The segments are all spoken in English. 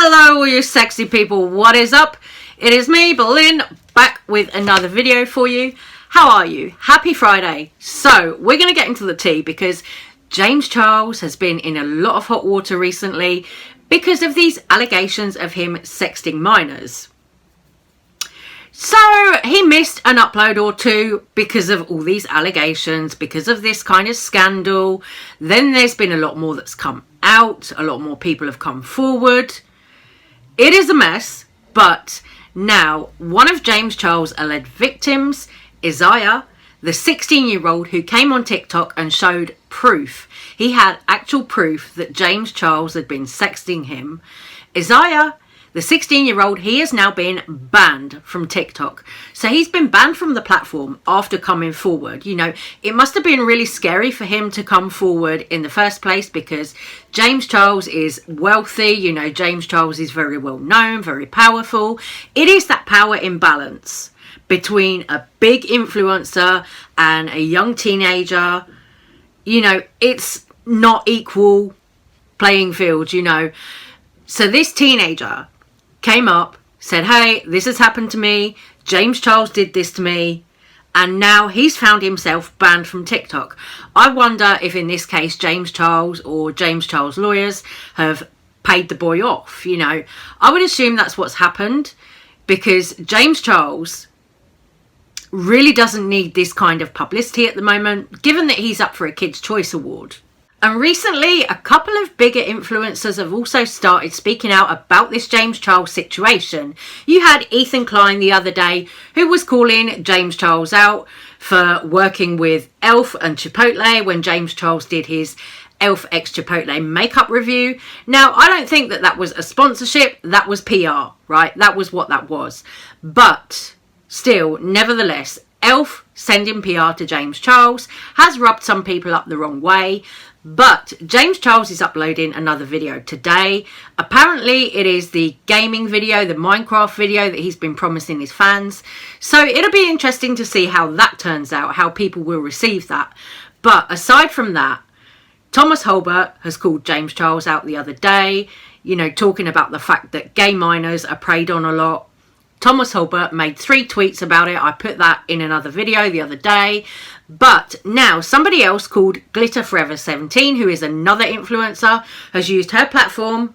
Hello all you sexy people, what is up? It is me, Berlin, back with another video for you. How are you? Happy Friday. So we're going to get into the tea because James Charles has been in a lot of hot water recently because of these allegations of him sexting minors. So he missed an upload or two because of all these allegations, because of this kind of scandal. Then there's been a lot more that's come out, a lot more people have come forward. It is a mess, but now one of James Charles' alleged victims, Isaiah, the 16-year-old who came on TikTok and showed proof. He had actual proof that James Charles had been sexting him. Isaiah, the 16-year-old, he has now been banned from TikTok. So he's been banned from the platform after coming forward. You know, it must have been really scary for him to come forward in the first place because James Charles is wealthy. You know, James Charles is very well known, very powerful. It is that power imbalance between a big influencer and a young teenager. You know, it's not equal playing field, you know. So this teenager came up, said, hey, this has happened to me. James Charles did this to me. And now he's found himself banned from TikTok. I wonder if in this case, James Charles or James Charles lawyers have paid the boy off. You know, I would assume that's what's happened because James Charles really doesn't need this kind of publicity at the moment, given that he's up for a Kids' Choice Award. And recently, a couple of bigger influencers have also started speaking out about this James Charles situation. You had Ethan Klein the other day, who was calling James Charles out for working with Elf and Chipotle when James Charles did his Elf x Chipotle makeup review. Now, I don't think that that was a sponsorship. That was PR, right? That was what that was. But still, nevertheless, Elf sending PR to James Charles has rubbed some people up the wrong way. But James Charles is uploading another video today. Apparently it is the gaming video, the Minecraft video that he's been promising his fans. So it'll be interesting to see how that turns out, how people will receive that. But aside from that, Thomas Holbert has called James Charles out the other day, you know, talking about the fact that gay minors are preyed on a lot. Thomas Holbert made 3 tweets about it. I put that in another video the other day. But now somebody else called Glitter Forever 17, who is another influencer, has used her platform.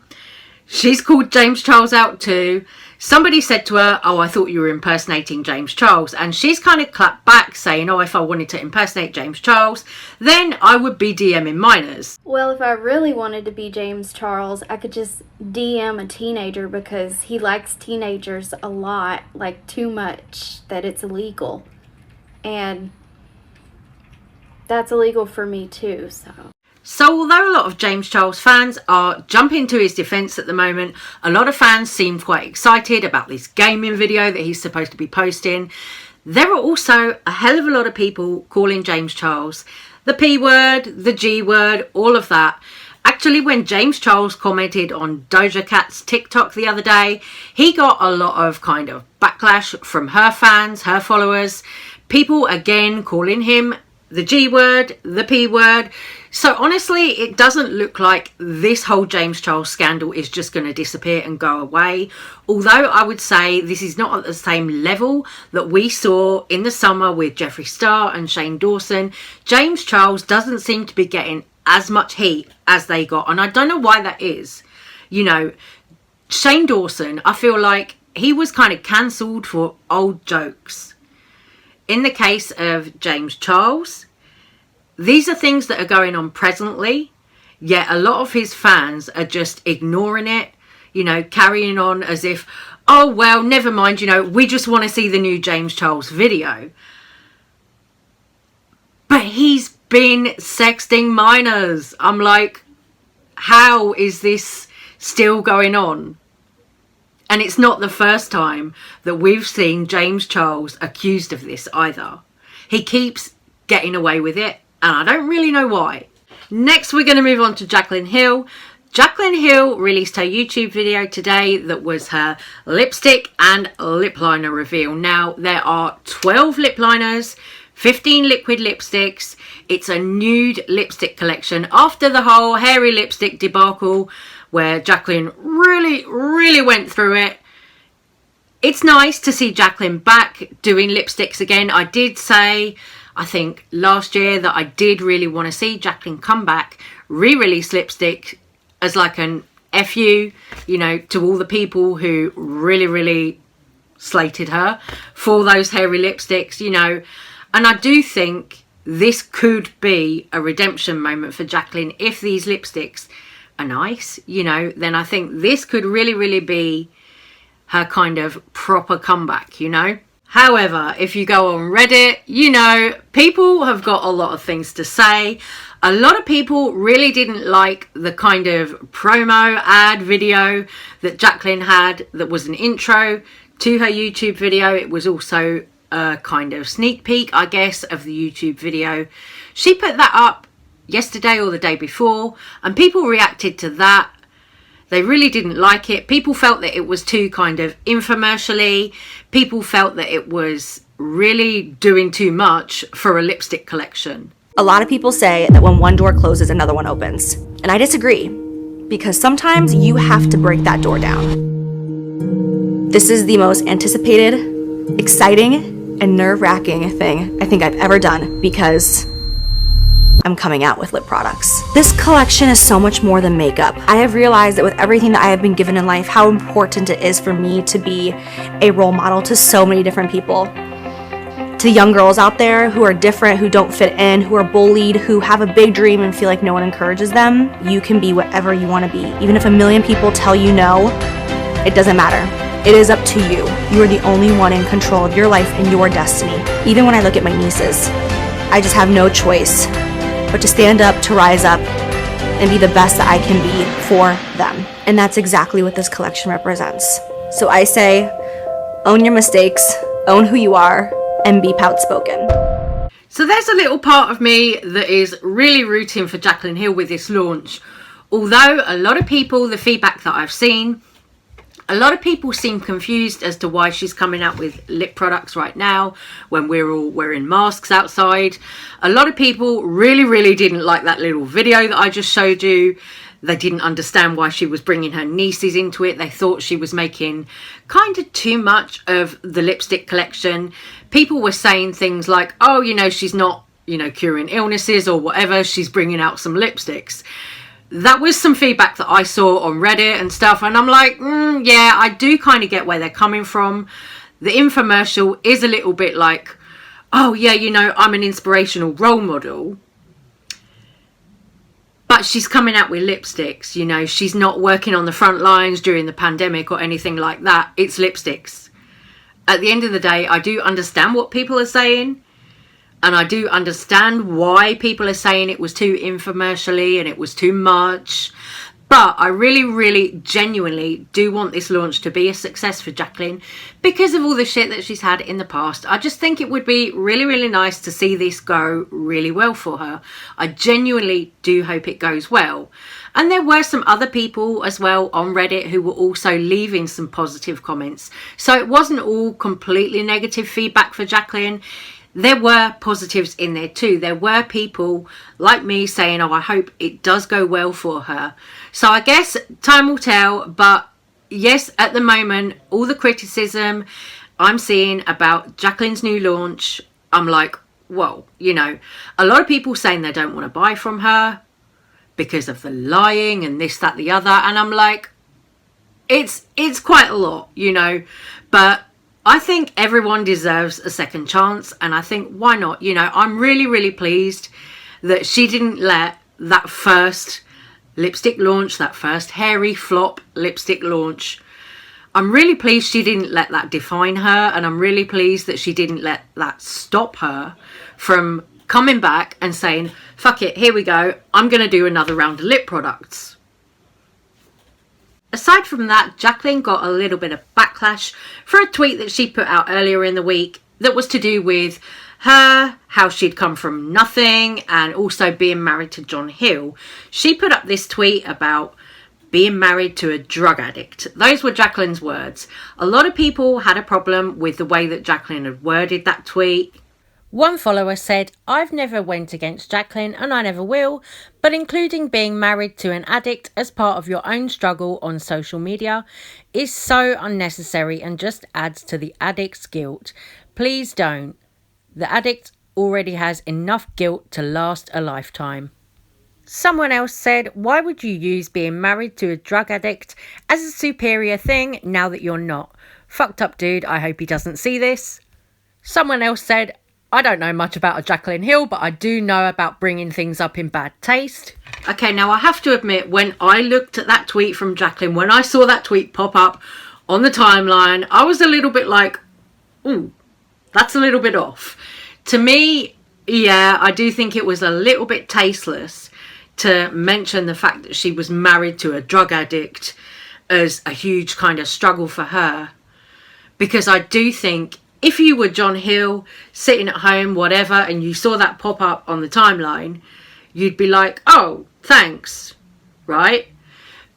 She's called James Charles out too. Somebody said to her, oh, I thought you were impersonating James Charles. And she's kind of clapped back saying, oh, if I wanted to impersonate James Charles, then I would be DMing minors. Well, if I really wanted to be James Charles, I could just DM a teenager because he likes teenagers a lot, like too much that it's illegal. And that's illegal for me too, so. So although a lot of James Charles fans are jumping to his defence at the moment, a lot of fans seem quite excited about this gaming video that he's supposed to be posting. There are also a hell of a lot of people calling James Charles the P word, the G word, all of that. Actually, when James Charles commented on Doja Cat's TikTok the other day, he got a lot of kind of backlash from her fans, her followers. People again calling him the G word, the P word. So honestly, it doesn't look like this whole James Charles scandal is just going to disappear and go away. Although I would say this is not at the same level that we saw in the summer with Jeffree Star and Shane Dawson. James Charles doesn't seem to be getting as much heat as they got. And I don't know why that is. You know, Shane Dawson, I feel like he was kind of cancelled for old jokes. In the case of James Charles, these are things that are going on presently, yet a lot of his fans are just ignoring it, you know, carrying on as if, oh, well, never mind, you know, we just want to see the new James Charles video. But he's been sexting minors. I'm like, how is this still going on? And it's not the first time that we've seen James Charles accused of this either. He keeps getting away with it, and I don't really know why. Next, we're going to move on to Jaclyn Hill. Jaclyn Hill released her YouTube video today that was her lipstick and lip liner reveal. Now, there are 12 lip liners, 15 liquid lipsticks. It's a nude lipstick collection after the whole hairy lipstick debacle where Jaclyn really went through it. It's nice to see Jaclyn back doing lipsticks again. I did say, I think last year, that I did really want to see Jaclyn come back, re-release lipstick as like an FU, you know, to all the people who really slated her for those hairy lipsticks, you know. And I do think this could be a redemption moment for Jaclyn. If these lipsticks are nice, you know, then I think this could really be her kind of proper comeback, you know. However, if you go on Reddit, you know, people have got a lot of things to say. A lot of people really didn't like the kind of promo ad video that Jaclyn had that was an intro to her YouTube video. It was also a kind of sneak peek, I guess, of the YouTube video. She put that up yesterday or the day before, and people reacted to that. They really didn't like it. People felt that it was too kind of infomercially. People felt that it was really doing too much for a lipstick collection. A lot of people say that when one door closes, another one opens. And I disagree, because sometimes you have to break that door down. This is the most anticipated, exciting, and nerve-wracking thing I think I've ever done, because I'm coming out with lip products. This collection is so much more than makeup. I have realized that with everything that I have been given in life, how important it is for me to be a role model to so many different people. To young girls out there who are different, who don't fit in, who are bullied, who have a big dream and feel like no one encourages them, you can be whatever you want to be. Even if a million people tell you no, it doesn't matter. It is up to you. You are the only one in control of your life and your destiny. Even when I look at my nieces, I just have no choice but to stand up, to rise up, and be the best that I can be for them. And that's exactly what this collection represents. So I say, own your mistakes, own who you are, and be outspoken. So there's a little part of me that is really rooting for Jaclyn Hill with this launch. Although a lot of people, the feedback that I've seen, a lot of people seem confused as to why she's coming out with lip products right now when we're all wearing masks outside. A lot of people really didn't like that little video that I just showed you. They didn't understand why she was bringing her nieces into it. They thought she was making kind of too much of the lipstick collection. People were saying things like, oh, you know, she's not, you know, curing illnesses or whatever. She's bringing out some lipsticks. That was some feedback that I saw on Reddit and stuff, and I'm like, yeah, I do kind of get where they're coming from. The infomercial is a little bit like, oh yeah, you know, I'm an inspirational role model, but she's coming out with lipsticks, you know, she's not working on the front lines during the pandemic or anything like that. It's lipsticks. At the end of the day, I do understand what people are saying. And I do understand why people are saying it was too infomercially and it was too much. But I really genuinely do want this launch to be a success for Jaclyn because of all the shit that she's had in the past. I just think it would be really nice to see this go really well for her. I genuinely do hope it goes well. And there were some other people as well on Reddit who were also leaving some positive comments. So it wasn't all completely negative feedback for Jaclyn. There were positives in there too. There were people like me saying, oh, I hope it does go well for her. So I guess time will tell. But yes, at the moment, all the criticism I'm seeing about Jaclyn's new launch, I'm like, whoa, you know, a lot of people saying they don't want to buy from her because of the lying and this, that, the other. And I'm like, it's quite a lot, you know, but I think everyone deserves a second chance, and I think why not? You know, I'm really pleased that she didn't let that first lipstick launch, that first hairy flop lipstick launch, I'm really pleased she didn't let that define her, and I'm really pleased that she didn't let that stop her from coming back and saying, fuck it, here we go, I'm going to do another round of lip products. Aside from that, Jaclyn got a little bit of backlash for a tweet that she put out earlier in the week that was to do with her, how she'd come from nothing, and also being married to John Hill. She put up this tweet about being married to a drug addict. Those were Jaclyn's words. A lot of people had a problem with the way that Jaclyn had worded that tweet. One follower said, I've never went against Jaclyn and I never will, but including being married to an addict as part of your own struggle on social media is so unnecessary and just adds to the addict's guilt. Please don't. The addict already has enough guilt to last a lifetime. Someone else said, why would you use being married to a drug addict as a superior thing now that you're not? Fucked up dude, I hope he doesn't see this. Someone else said, I don't know much about a Jaclyn Hill, but I do know about bringing things up in bad taste. Okay, now I have to admit, when I looked at that tweet from Jaclyn, when I saw that tweet pop up on the timeline, I was a little bit like, ooh, that's a little bit off. To me, yeah, I do think it was a little bit tasteless to mention the fact that she was married to a drug addict as a huge kind of struggle for her. Because I do think if you were John Hill sitting at home, whatever, and you saw that pop up on the timeline, you'd be like, oh, thanks, right?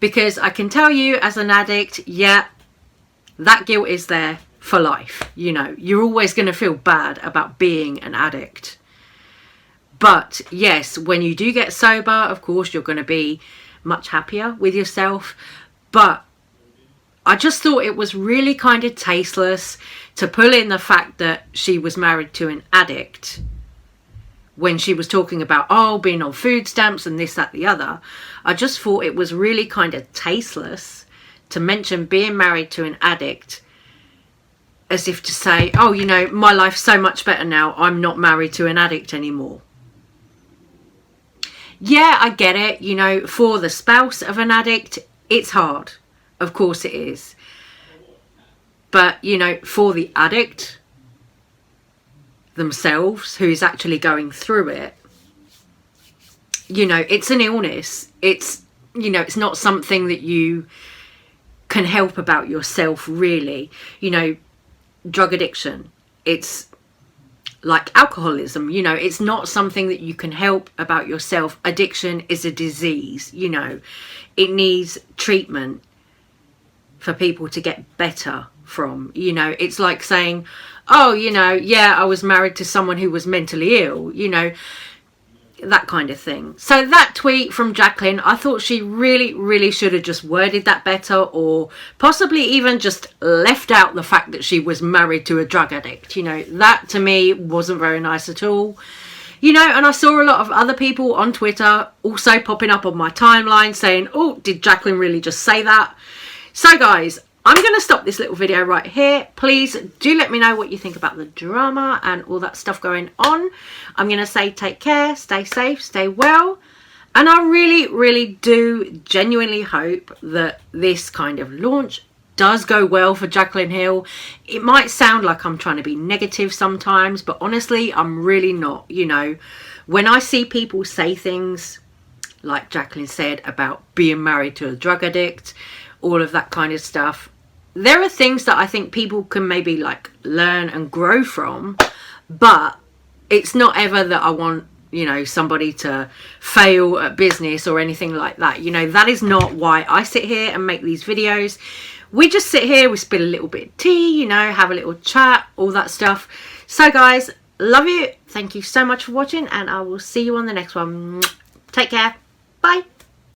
Because I can tell you as an addict, yeah, that guilt is there for life. You know, you're always going to feel bad about being an addict. But yes, when you do get sober, of course, you're going to be much happier with yourself. But I just thought it was really kind of tasteless to pull in the fact that she was married to an addict when she was talking about, oh, being on food stamps and this, that, the other. I just thought it was really kind of tasteless to mention being married to an addict as if to say, oh, you know, my life's so much better now. I'm not married to an addict anymore. Yeah, I get it. You know, for the spouse of an addict, it's hard. Of course it is. But, you know, for the addict themselves, who's actually going through it, you know, it's an illness. It's, you know, it's not something that you can help about yourself, really. You know, drug addiction, it's like alcoholism, you know, it's not something that you can help about yourself. Addiction is a disease, you know, it needs treatment for people to get better from. You know, it's like saying, oh, you know, yeah, I was married to someone who was mentally ill, you know, that kind of thing. So that tweet from Jaclyn, I thought she really should have just worded that better, or possibly even just left out the fact that she was married to a drug addict. You know, that to me wasn't very nice at all. You know, and I saw a lot of other people on Twitter also popping up on my timeline saying, oh, did Jaclyn really just say that? So guys, I'm going to stop this little video right here. Please do let me know what you think about the drama and all that stuff going on. I'm going to say take care, stay safe, stay well. And I really do genuinely hope that this kind of launch does go well for Jaclyn Hill. It might sound like I'm trying to be negative sometimes, but honestly, I'm really not. You know, when I see people say things like Jaclyn said about being married to a drug addict, all of that kind of stuff, there are things that I think people can maybe like learn and grow from, but it's not ever that I want, you know, somebody to fail at business or anything like that. You know, that is not why I sit here and make these videos. We just sit here, we spill a little bit of tea, you know, have a little chat, all that stuff. So guys, love you. Thank you so much for watching, and I will see you on the next one. Take care. Bye.